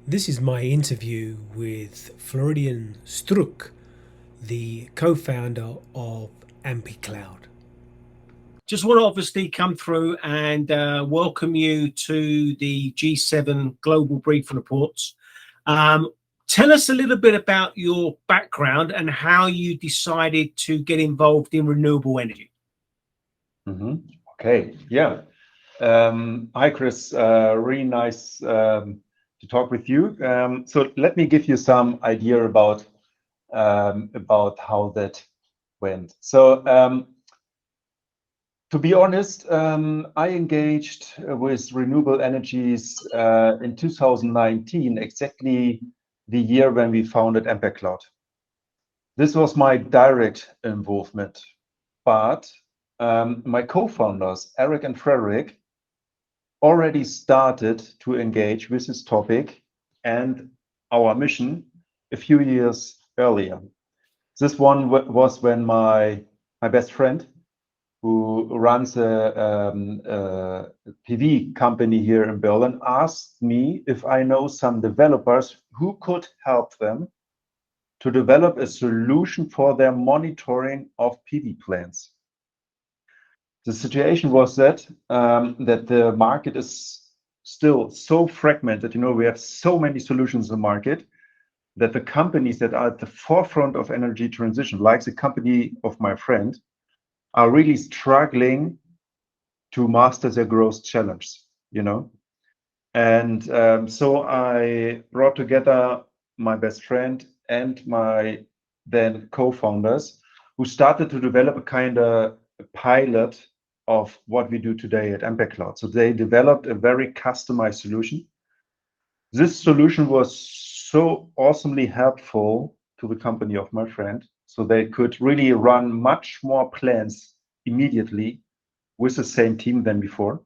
This is my interview with Florian Strunck, the co-founder of Ampere Cloud. Just want to obviously come through and welcome you to the G7 Global Briefing Reports. Tell us a little bit about your background and how you decided to get involved in renewable energy. Okay, yeah. Hi, Chris. Really nice to talk with you. So let me give you some idea about how that went. So to be honest, I engaged with renewable energies in 2019, exactly the year when we founded Ampere Cloud. This was my direct involvement, but my co-founders, Eric and Frederick, already started to engage with this topic and our mission a few years earlier. This one was when my best friend, who runs a PV company here in Berlin, asked me if I know some developers who could help them to develop a solution for their monitoring of PV plants. The situation was that the market is still so fragmented. We have so many solutions in the market that the companies that are at the forefront of energy transition, like the company of my friend, are really struggling to master their growth challenge, And so I brought together my best friend and my then co-founders, who started to develop a kind of pilot of what we do today at Ampere Cloud. So they developed a very customized solution. This solution was so awesomely helpful to the company of my friend, so they could really run much more plans immediately with the same team than before,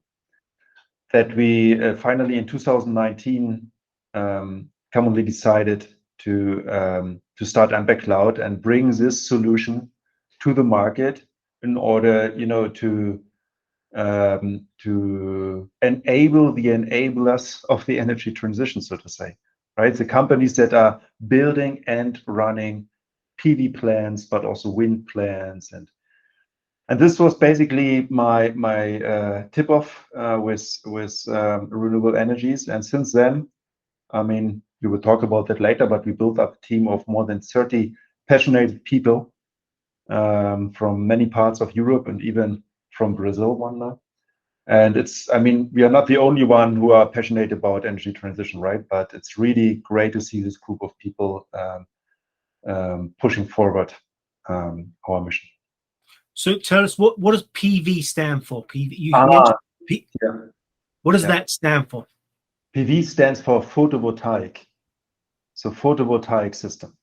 that we finally in 2019 commonly decided to start Ampere Cloud and bring this solution to the market in order, to enable the enablers of the energy transition, so to say, right? The companies that are building and running PV plants, but also wind plants, and this was basically my tip off with renewable energies. And since then, we will talk about that later, but we built up a team of more than 30 passionate people from many parts of Europe and even from Brazil one night. And we are not the only one who are passionate about energy transition, right? But it's really great to see this group of people pushing forward our mission. So tell us, what does PV stand for? PV. You mentioned yeah. What does that stand for? PV stands for photovoltaic. So photovoltaic system.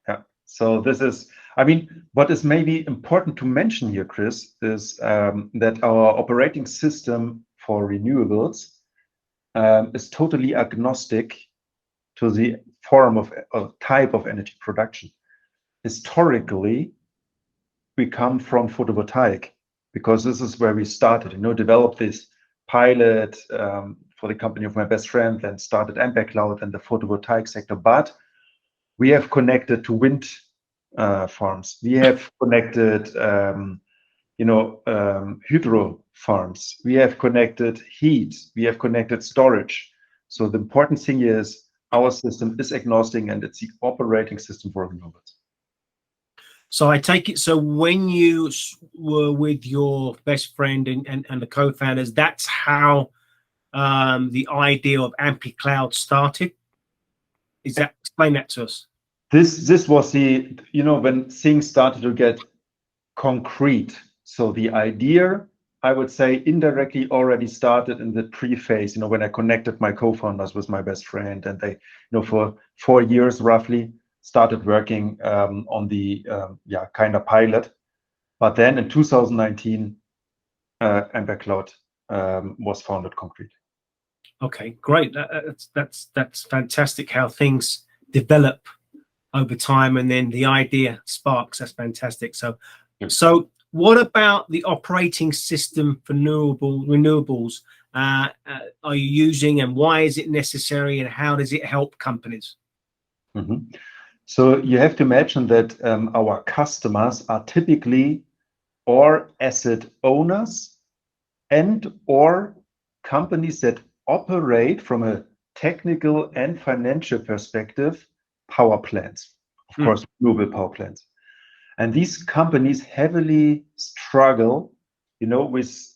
Yeah. So this is, what is maybe important to mention here, Chris, is that our operating system for renewables is totally agnostic to the form of type of energy production. Historically, we come from photovoltaic, because this is where we started, developed this pilot for the company of my best friend, then started Ampere Cloud and the photovoltaic sector. But we have connected to wind farms. We have connected, hydro farms. We have connected heat. We have connected storage. So the important thing is our system is agnostic, and it's the operating system for renewables. So I take it, so when you were with your best friend and the co-founders, that's how the idea of Ampere Cloud started? Explain that to us. This was the, when things started to get concrete. So the idea, I would say, indirectly already started in the pre-phase, when I connected my co-founders with my best friend, and they, for 4 years roughly, started working on the kind of pilot. But then in 2019, Ampere Cloud was founded concretely. Okay, great. That's fantastic how things develop over time, and then the idea sparks. That's fantastic. So What about the operating system for renewables? Are you using, and why is it necessary, and how does it help companies? Mhm. So you have to imagine that our customers are typically or asset owners and or companies that operate from a technical and financial perspective power plants, of course, renewable power plants. And these companies heavily struggle, you know, with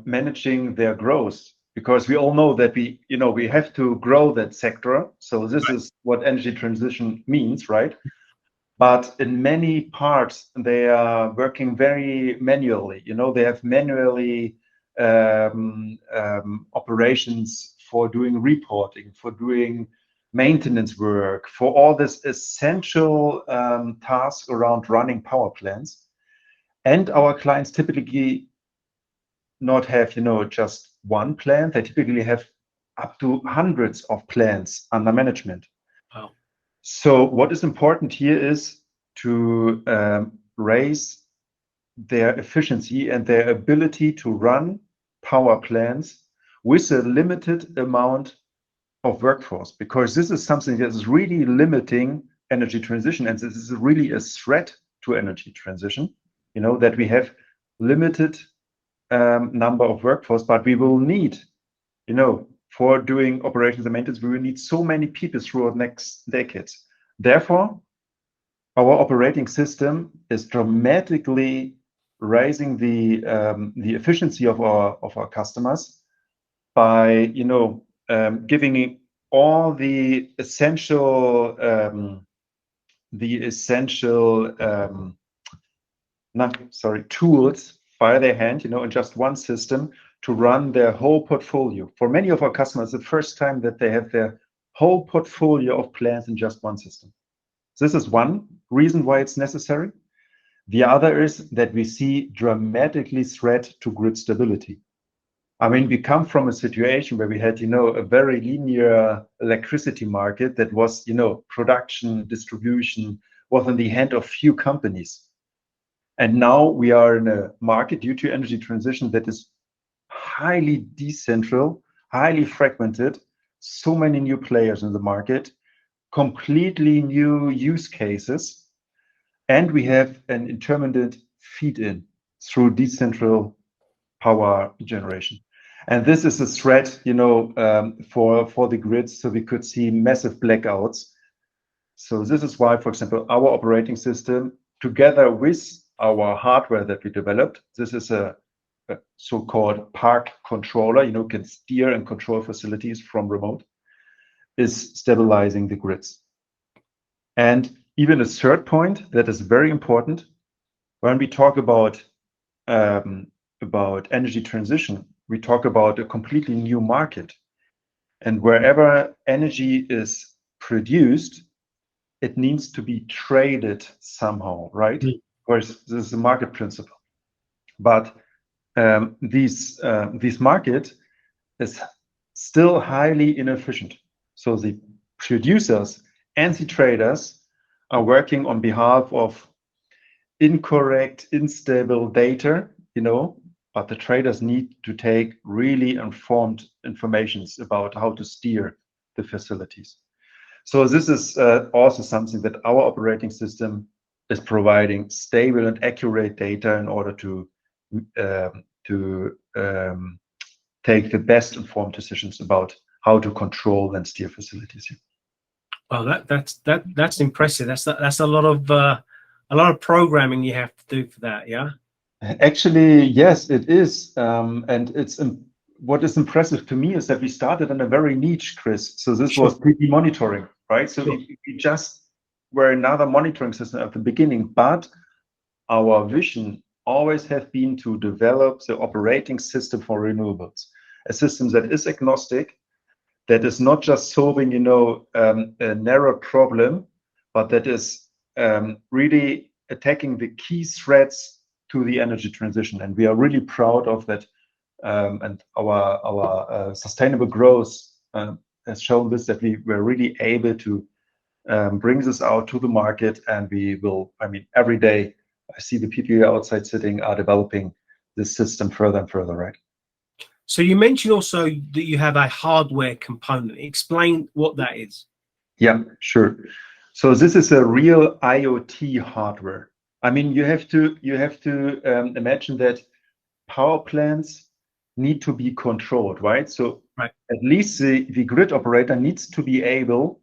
managing their growth, because we all know that we have to grow that sector. So this is what energy transition means, right? But in many parts, they are working very manually. They have manually operations for doing reporting, for doing maintenance work, for all this essential tasks around running power plants. And our clients typically not have, just one plant. They typically have up to hundreds of plants under management. Wow. So what is important here is to raise their efficiency and their ability to run power plants with a limited amount of workforce, because this is something that is really limiting energy transition, and this is really a threat to energy transition, that we have limited number of workforce, but we will need, for doing operations and maintenance, we will need so many people throughout next decades. Therefore, our operating system is dramatically raising the efficiency of our customers by giving all the essential tools by their hand, in just one system to run their whole portfolio. For many of our customers, the first time that they have their whole portfolio of plants in just one system. This is one reason why it's necessary. The other is that we see dramatically threat to grid stability. I mean, we come from a situation where we had, a very linear electricity market that was, production, distribution was in the hand of few companies. And now we are in a market due to energy transition that is highly decentral, highly fragmented, so many new players in the market, completely new use cases, and we have an intermittent feed-in through decentral power generation. And this is a threat, for the grids, so we could see massive blackouts. So this is why, for example, our operating system, together with our hardware that we developed, this is a so-called park controller, can steer and control facilities from remote, is stabilizing the grids. And even a third point that is very important, when we talk about energy transition, we talk about a completely new market. And wherever energy is produced, it needs to be traded somehow, right? Of course, this is a market principle. But this market is still highly inefficient. So the producers and the traders are working on behalf of incorrect, unstable data, but the traders need to take really informed informations about how to steer the facilities. So this is also something that our operating system is providing stable and accurate data in order to take the best informed decisions about how to control and steer facilities here. Well, that's impressive. That's a lot of programming you have to do for that, yeah. Actually, yes, it is, and it's what is impressive to me is that we started in a very niche, Chris. So this was PV monitoring, right? So we just were another monitoring system at the beginning, but our vision always has been to develop the operating system for renewables, a system that is agnostic, that is not just solving, a narrow problem, but that is really attacking the key threats to the energy transition. And we are really proud of that. And our sustainable growth has shown this, that we were really able to brings us out to the market, and we will, I mean, every day I see the people here outside sitting are developing this system further and further, right? So you mentioned also that you have a hardware component. Explain what that is. Yeah, sure. So this is a real IoT hardware. I mean, you have to imagine that power plants need to be controlled, right? So Right. at least the grid operator needs to be able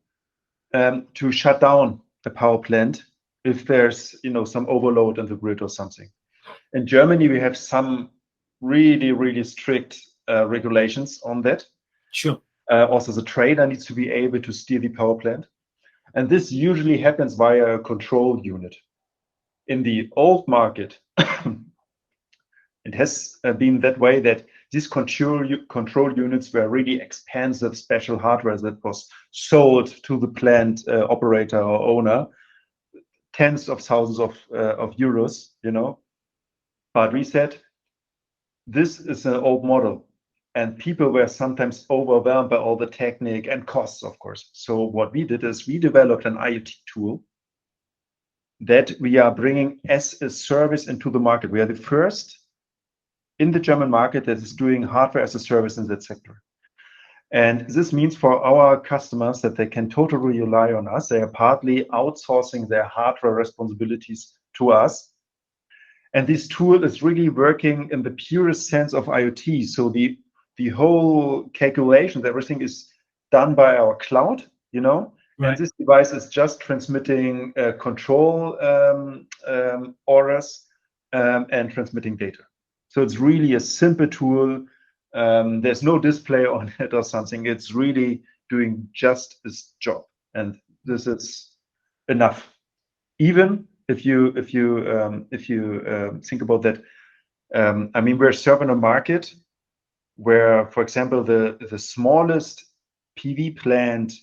to shut down the power plant if there's some overload on the grid or something. In Germany, we have some really strict regulations on that. Sure. Also, the trader needs to be able to steer the power plant. And this usually happens via a control unit. In the old market, it has been that way, that these control units were really expensive special hardware that was sold to the plant operator or owner, tens of thousands of euros, But we said, this is an old model. And people were sometimes overwhelmed by all the technique and costs, of course. So what we did is we developed an IoT tool that we are bringing as a service into the market. We are the first in the German market that is doing hardware as a service in that sector. And this means for our customers that they can totally rely on us. They are partly outsourcing their hardware responsibilities to us. And this tool is really working in the purest sense of IoT. So the whole calculations, everything is done by our cloud, Right. And this device is just transmitting control orders and transmitting data. So it's really a simple tool. There's no display on it or something. It's really doing just its job, and this is enough. Even if you think about that, I mean, we're serving a market where, for example, the smallest PV plant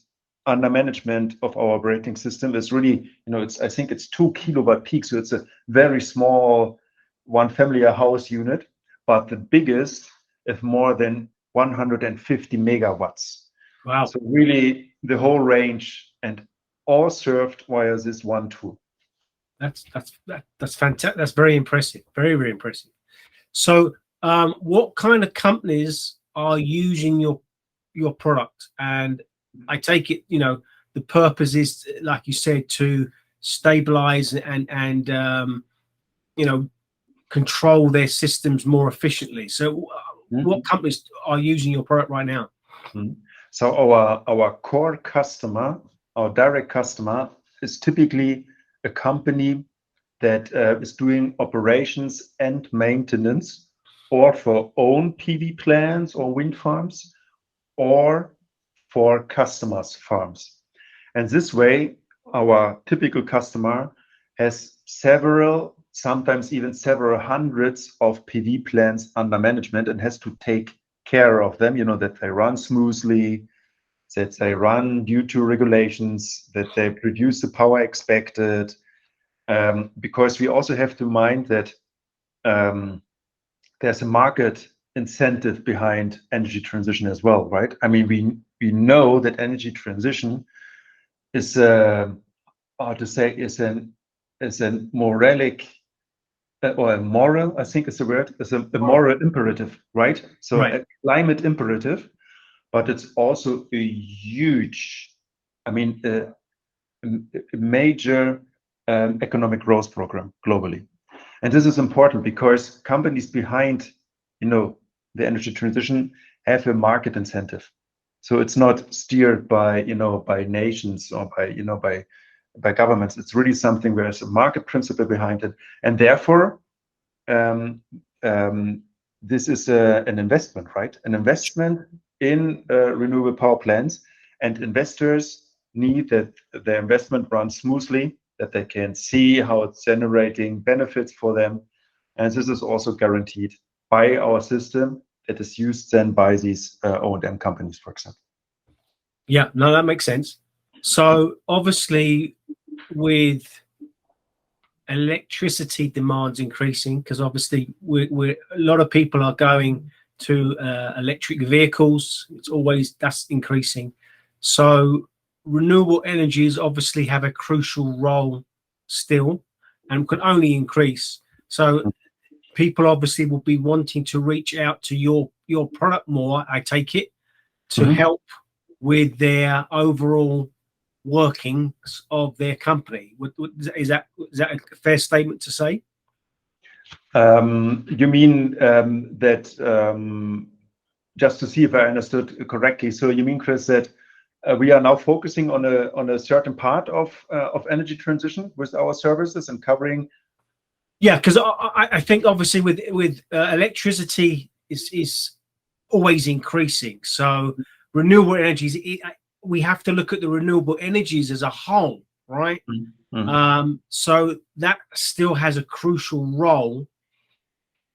under management of our operating system is really, I think it's 2 kilowatt peak. So it's a very small one family house unit, but the biggest is more than 150 megawatts. Wow. So really the whole range, and all served via this one tool. That's fantastic. That's very impressive. Very impressive. So what kind of companies are using your product? And I take it, the purpose is, like you said, to stabilize and control their systems more efficiently. So what companies are using your product right now? So our core customer, our direct customer, is typically a company that is doing operations and maintenance, or for own PV plants or wind farms, or for customers' farms. And this way, our typical customer has several, sometimes even several hundreds of PV plants under management, and has to take care of them, that they run smoothly, that they run due to regulations, that they produce the power expected. Because we also have to mind that there's a market incentive behind energy transition as well, right? I mean, we know that energy transition is a moralic, or a moral, I think is the word, is a moral imperative, right? So Right. A climate imperative, but it's also a huge, a major economic growth program globally. And this is important because companies behind, the energy transition have a market incentive. So it's not steered by, by nations or by governments. It's really something where there's a market principle behind it. And therefore, this is an investment, right? An investment in renewable power plants, and investors need that their investment runs smoothly, that they can see how it's generating benefits for them. And this is also guaranteed by our system that is used then by these O&M companies, for example. Yeah, no, that makes sense. So obviously with electricity demands increasing, because obviously we're a lot of people are going to electric vehicles. That's increasing. So renewable energies obviously have a crucial role still and can only increase. So people obviously will be wanting to reach out to your product more, I take it, to help with their overall workings of their company. Is that a fair statement to say? You mean that, just to see if I understood correctly, so you mean, Chris, that we are now focusing on a certain part of energy transition with our services and covering? Yeah, because I think obviously with electricity is always increasing. So renewable energies, we have to look at the renewable energies as a whole, right? So that still has a crucial role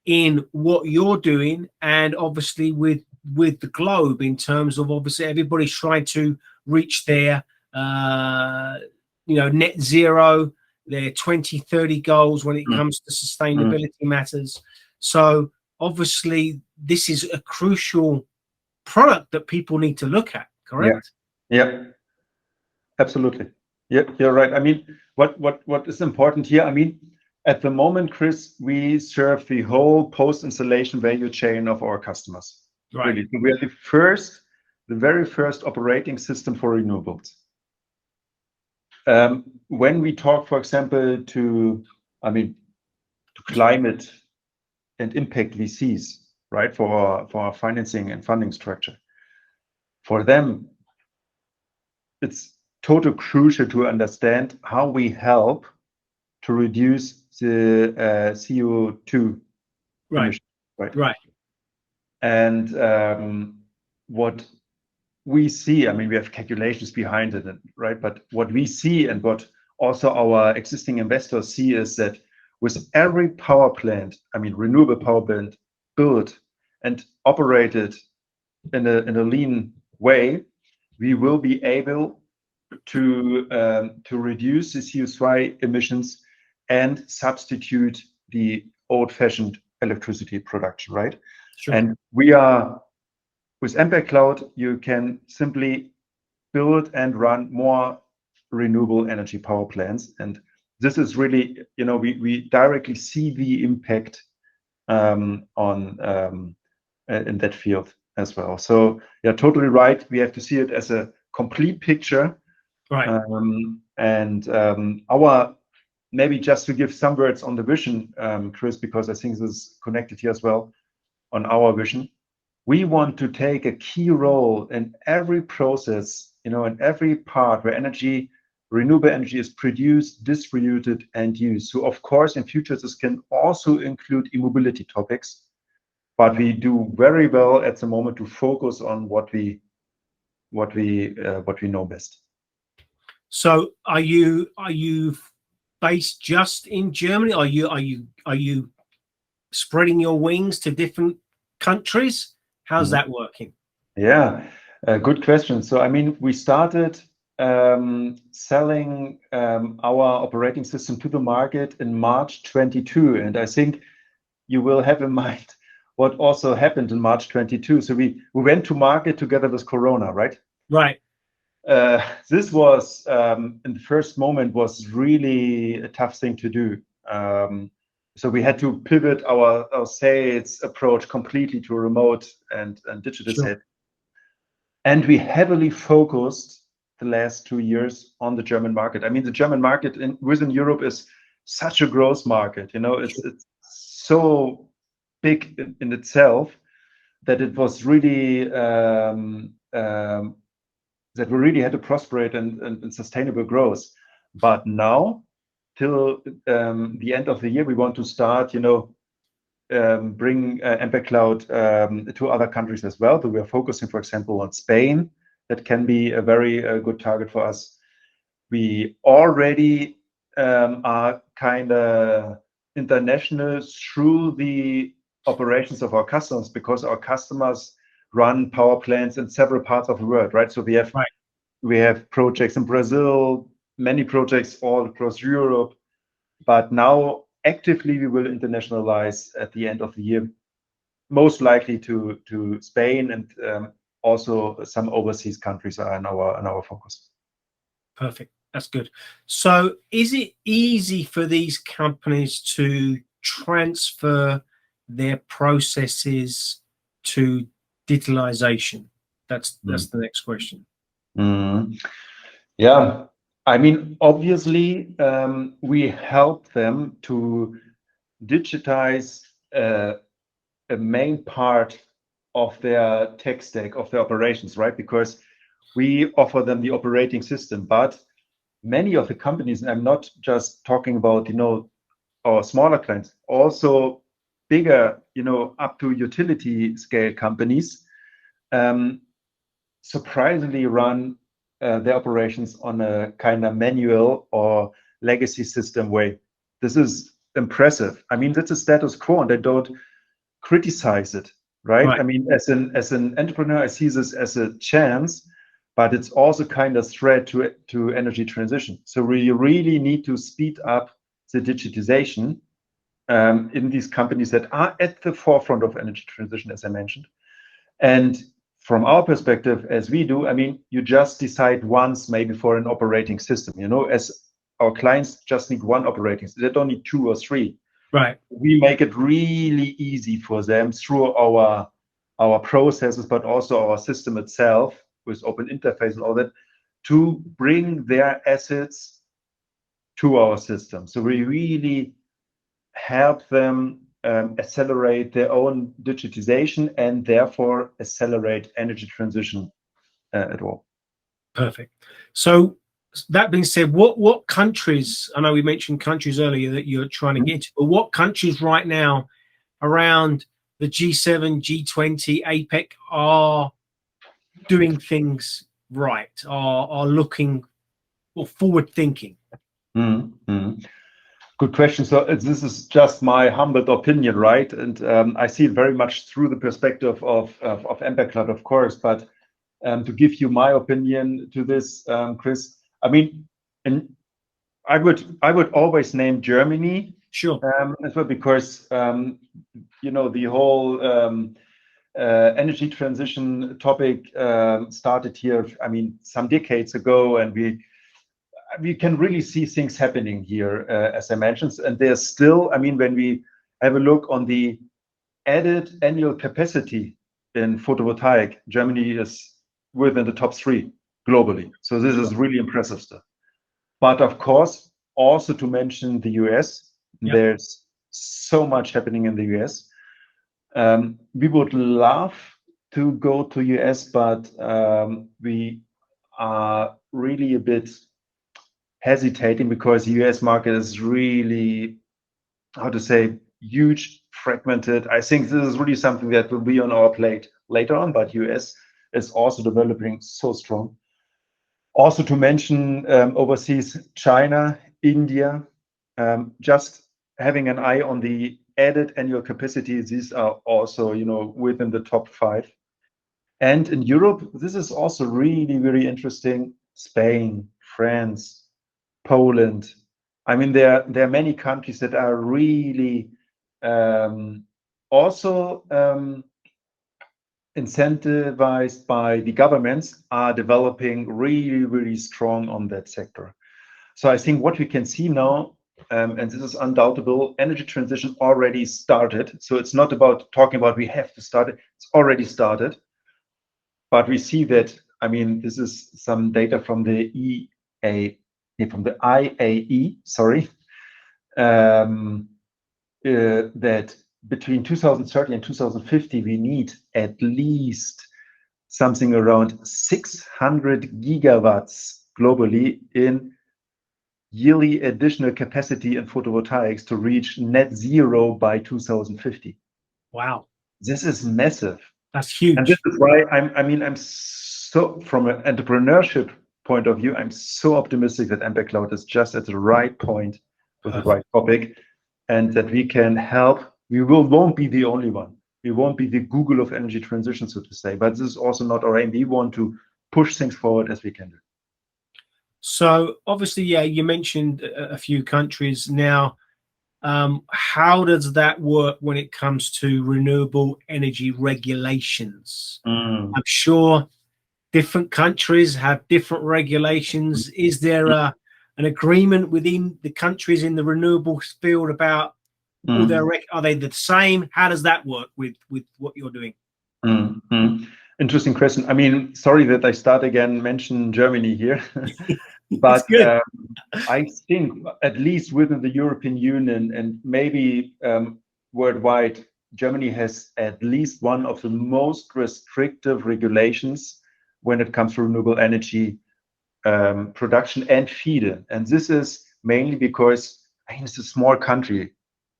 in what you're doing, and obviously with the globe, in terms of obviously everybody's trying to reach their net zero, their 2030 goals when it comes to sustainability matters. So obviously this is a crucial product that people need to look at, correct? Yeah, absolutely. Yeah, you're right. I mean, what is important here, I mean, at the moment, Chris, we serve the whole post-installation value chain of our customers. Right. Really. We are the very first operating system for renewables. When we talk, for example, to climate and impact VCs, right, for our financing and funding structure, for them, it's totally crucial to understand how we help to reduce the CO2 emissions, right? And what we see, I mean, we have calculations behind it, right? But what we see and what also our existing investors see is that with every power plant, I mean, renewable power plant built and operated in a lean way, we will be able to reduce the CO2 emissions and substitute the old-fashioned electricity production, right? Sure. And we are, with Ampere Cloud, you can simply build and run more renewable energy power plants. And this is really, we directly see the impact in that field as well. So you're totally right. We have to see it as a complete picture. Right. Our, maybe just to give some words on the vision, Chris, because I think this is connected here as well on our vision. We want to take a key role in every process, in every part where renewable energy is produced, distributed, and used. So of course, in future, this can also include e-mobility topics, but we do very well at the moment to focus on what we know best. So are you based just in Germany? Are you spreading your wings to different countries? How's that working? Yeah, good question. So I mean, we started selling our operating system to the market in March 22, and I think you will have in mind what also happened in March 22. So we went to market together with Corona, right? Right. This was in the first moment was really a tough thing to do. So we had to pivot our sales approach completely to remote and digital sales. And we heavily focused the last 2 years on the German market. I mean, the German market within Europe is such a growth market. It's so big in itself that it was really that we really had to prosper it and sustainable growth. But now, till the end of the year, we want to start, bring Ampere Cloud to other countries as well. So we are focusing, for example, on Spain. That can be a very good target for us. We already are kind of international through the operations of our customers, because our customers run power plants in several parts of the world, right? So we have projects in Brazil, many projects all across Europe, but now actively we will internationalize at the end of the year, most likely to Spain, and also some overseas countries are in our focus. Perfect. That's good. So is it easy for these companies to transfer their processes to digitalization? That's the next question. Yeah, I mean, obviously, we help them to digitize a main part of their tech stack, of their operations, right? Because we offer them the operating system, but many of the companies, and I'm not just talking about, our smaller clients, also bigger, up to utility scale companies, surprisingly run their operations on a kind of manual or legacy system way. This is impressive. I mean, that's a status quo, and I don't criticize it, right? Right. I mean, as an entrepreneur, I see this as a chance, but it's also kind of threat to energy transition. So we really need to speed up the digitization in these companies that are at the forefront of energy transition, as I mentioned. And from our perspective, as we do, I mean, you just decide once maybe for an operating system, as our clients just need one operating system. They don't need two or three. Right. We make it really easy for them through our processes, but also our system itself with open interface and all that, to bring their assets to our system. So we really help them accelerate their own digitization and therefore accelerate energy transition at all. Perfect. So that being said, what countries, I know we mentioned countries earlier that you're trying to get into, but what countries right now around the G7, G20, APEC are doing things right, are looking or forward thinking? Good question. So this is just my humble opinion, right? And I see it very much through the perspective of Ampere Cloud, of course. But to give you my opinion to this, Chris, I mean, and I would always name Germany, sure, as well, because the whole energy transition topic started here. I mean, some decades ago, and we can really see things happening here, as I mentioned. And there's still, I mean, when we have a look on the added annual capacity in photovoltaic, Germany is within the top 3 globally. So this is really impressive stuff. But of course, also to mention the US, there's so much happening in the US. We would love to go to US, but we are really a bit hesitating because the US market is really, how to say, huge, fragmented. I think this is really something that will be on our plate later on, but US is also developing so strong. Also to mention overseas, China, India, just having an eye on the added annual capacity. These are also, within the top 5. And in Europe, this is also really, very interesting. Spain, France, Poland. I mean, there are many countries that are really also incentivized by the governments, are developing really, really strong on that sector. So I think what we can see now, and this is undoubtable, energy transition already started. So it's not about talking about we have to start it. It's already started. But we see that, I mean, this is some data from the IAE, sorry, that between 2030 and 2050, we need at least something around 600 gigawatts globally in yearly additional capacity in photovoltaics to reach net zero by 2050. Wow. This is massive. That's huge. And this is why I'm so, from an entrepreneurship point of view, I'm so optimistic that Ampere Cloud is just at the right point with the right topic, and that we can help. We won't be the only one. We won't be the Google of energy transition, so to say. But this is also not our aim. We want to push things forward as we can do. So obviously, you mentioned a few countries now. How does that work when it comes to renewable energy regulations? I'm sure different countries have different regulations. Is there an agreement within the countries in the renewables field about all their are they the same? How does that work with what you're doing? Interesting question. I mean, sorry that I start again mention Germany here, but I think at least within the European Union and maybe worldwide, Germany has at least one of the most restrictive regulations when it comes to renewable energy production and feed-in. And this is mainly because I mean, it's a small country,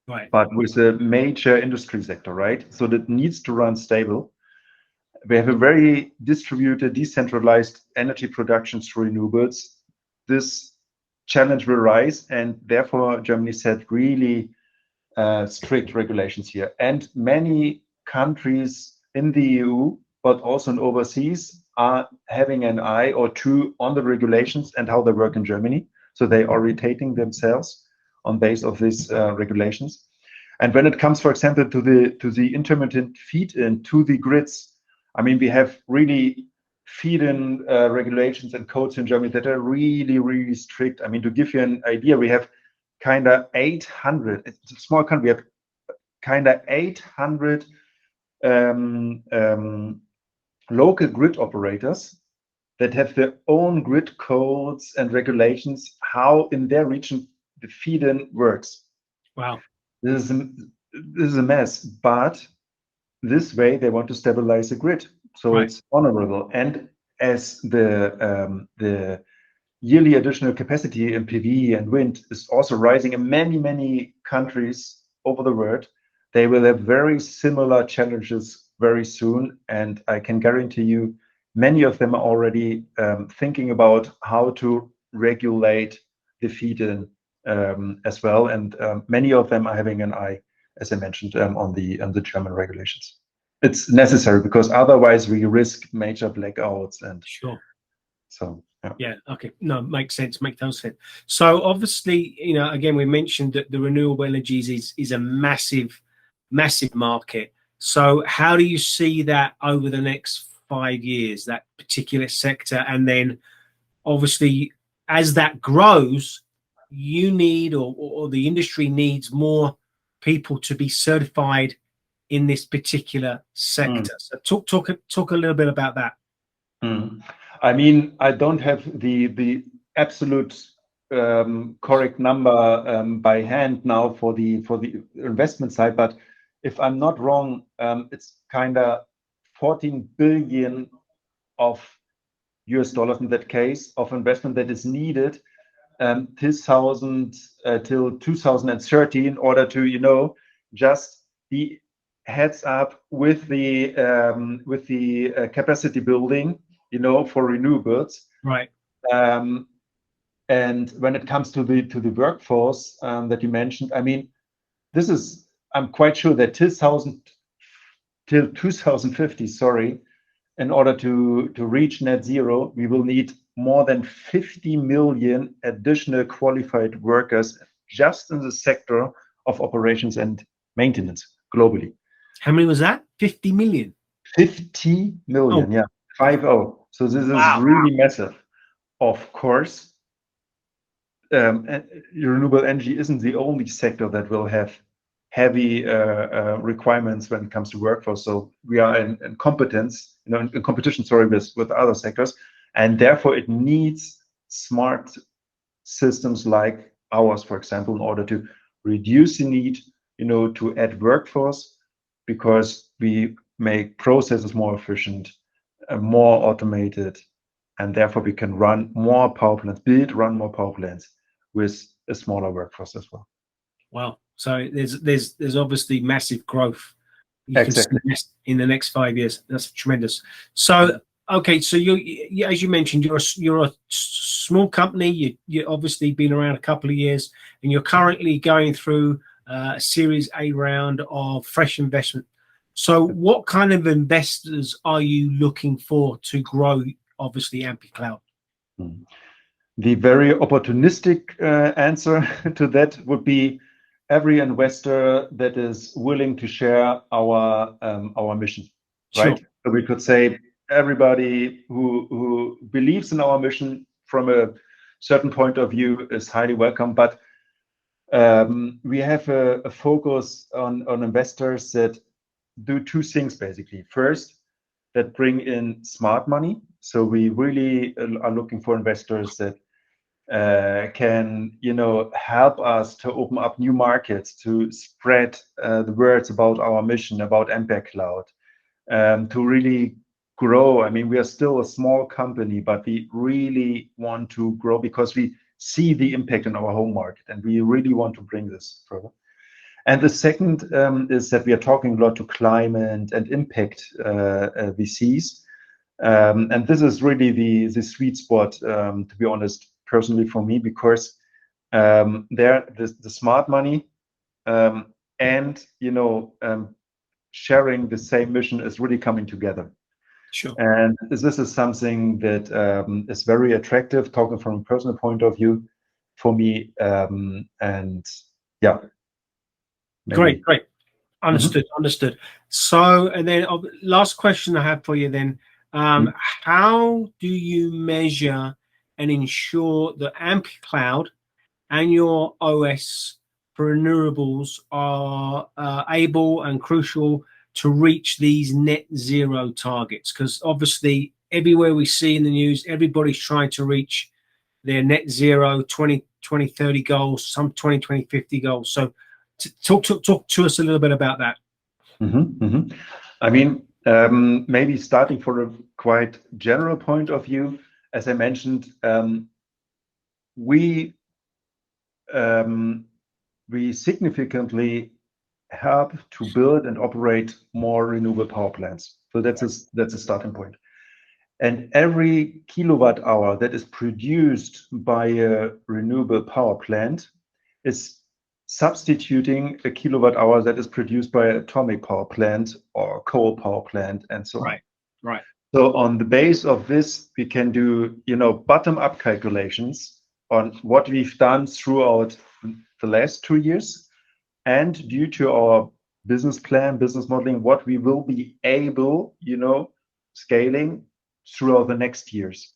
right, but with a major industry sector, right? So that needs to run stable. We have a very distributed, decentralized energy production through renewables. This challenge will rise, and therefore Germany set really strict regulations here. And many countries in the EU, but also in overseas, are having an eye or two on the regulations and how they work in Germany. So they are rotating themselves on base of these regulations. And when it comes, for example, to the intermittent feed-in to the grids, I mean, we have really feed-in regulations and codes in Germany that are really, really strict. I mean, to give you an idea, we have kind of 800, it's a small country, we have kind of 800 local grid operators that have their own grid codes and regulations, how in their region the feed-in works. Wow. This is a mess, but this way they want to stabilize the grid, so it's honorable. And as the yearly additional capacity in PV and wind is also rising in many countries over the world, they will have very similar challenges very soon. And I can guarantee you, many of them are already thinking about how to regulate the feed-in as well. And many of them are having an eye, as I mentioned, on the German regulations. It's necessary because otherwise we risk major blackouts and so yeah, okay, no, makes sense, makes total sense. So obviously, you know, again, we mentioned that the renewable energies is a massive market. So how do you see that over the next 5 years, that particular sector? And then obviously as that grows, you need or the industry needs more people to be certified in this particular sector. So talk a little bit about that. I mean, I don't have the absolute correct number by hand now for the investment side, but if I'm not wrong, it's kind of 14 billion of US dollars in that case of investment that is needed till 2030 in order to, you know, just be heads up with the capacity building, you know, for renewables. Right. And when it comes to the workforce that you mentioned, I mean, this is, I'm quite sure that till 2050, sorry, in order to reach net zero, we will need more than 50 million additional qualified workers just in the sector of operations and maintenance globally. How many was that? 50 million? 50 million, yeah, 50. So this is really massive. Of course, renewable energy isn't the only sector that will have heavy requirements when it comes to workforce. So we are in competence, you know, in competition, sorry, with other sectors, and therefore it needs smart systems like ours, for example, in order to reduce the need, you know, to add workforce, because we make processes more efficient, more automated, and therefore we can run more power plants, run more power plants with a smaller workforce as well. Wow. So there's obviously massive growth in the next 5 years. That's tremendous. So okay, so you as you mentioned, you're a small company. You obviously been around a couple of years, and you're currently going through a Series A round of fresh investment. So what kind of investors are you looking for to grow, obviously, Ampere Cloud? The very opportunistic answer to that would be every investor that is willing to share our mission, right? So we could say everybody who believes in our mission from a certain point of view is highly welcome. But we have a focus on investors that do two things basically. First, that bring in smart money. So we really are looking for investors that can, help us to open up new markets, to spread the words about our mission, about Ampere Cloud, to really grow. I mean, we are still a small company, but we really want to grow because we see the impact in our home market, and we really want to bring this further. And the second is that we are talking a lot to climate and impact VCs. And this is really the sweet spot, to be honest, personally for me, because the smart money and sharing the same mission is really coming together. Sure. And this is something that is very attractive, talking from a personal point of view for me. And yeah. Maybe. Great. Understood. Understood. So, and then last question I have for you then, how do you measure and ensure that Ampere Cloud and your OS for renewables are able and crucial to reach these net zero targets? Because obviously everywhere we see in the news, everybody's trying to reach their net zero 2030 goals, some 2050 goals. So talk to us a little bit about that. I mean, maybe starting from a quite general point of view, as I mentioned, we significantly help to build and operate more renewable power plants. So that's a starting point. And every kilowatt hour that is produced by a renewable power plant is substituting a kilowatt hour that is produced by an atomic power plant or coal power plant, and so on. Right. So on the base of this, we can do, bottom-up calculations on what we've done throughout the last 2 years, and due to our business plan, business modeling, what we will be able, scaling throughout the next years.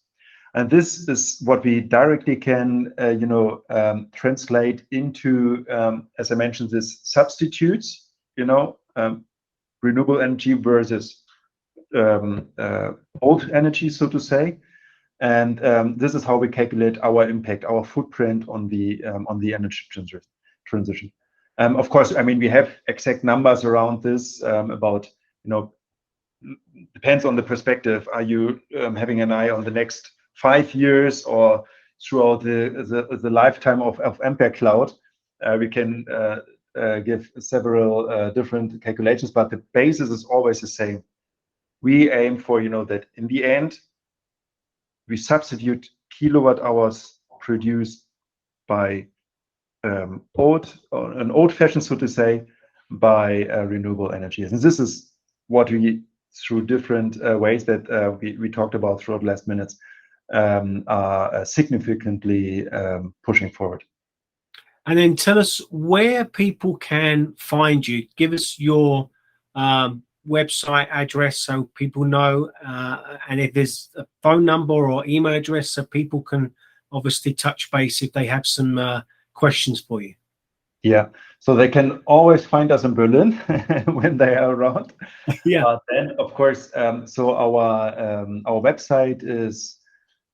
And this is what we directly can, translate into, as I mentioned, this substitutes, renewable energy versus old energy, so to say. And this is how we calculate our impact, our footprint on the energy transition. Of course, I mean, we have exact numbers around this about, depends on the perspective. Are you having an eye on the next 5 years or throughout the lifetime of Ampere Cloud? We can give several different calculations, but the basis is always the same. We aim for, that in the end, we substitute kilowatt hours produced by an old fashioned, so to say, by renewable energies. And this is what we, through different ways that we talked about throughout the last minutes, are significantly pushing forward. And then tell us where people can find you. Give us your website address so people know, and if there's a phone number or email address so people can obviously touch base if they have some questions for you. Yeah, so they can always find us in Berlin when they are around. Yeah. But then, of course, so our website is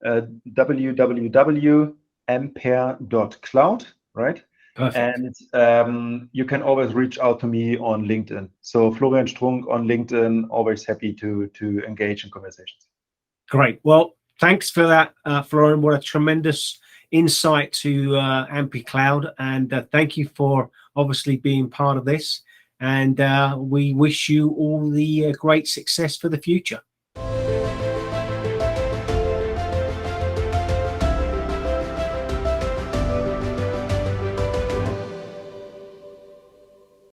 www.ampere.cloud, right? Perfect. And you can always reach out to me on LinkedIn. So Florian Strunck on LinkedIn, always happy to engage in conversations. Great. Well, thanks for that, Florian. What a tremendous insight to Ampere Cloud, and thank you for obviously being part of this. And we wish you all the great success for the future.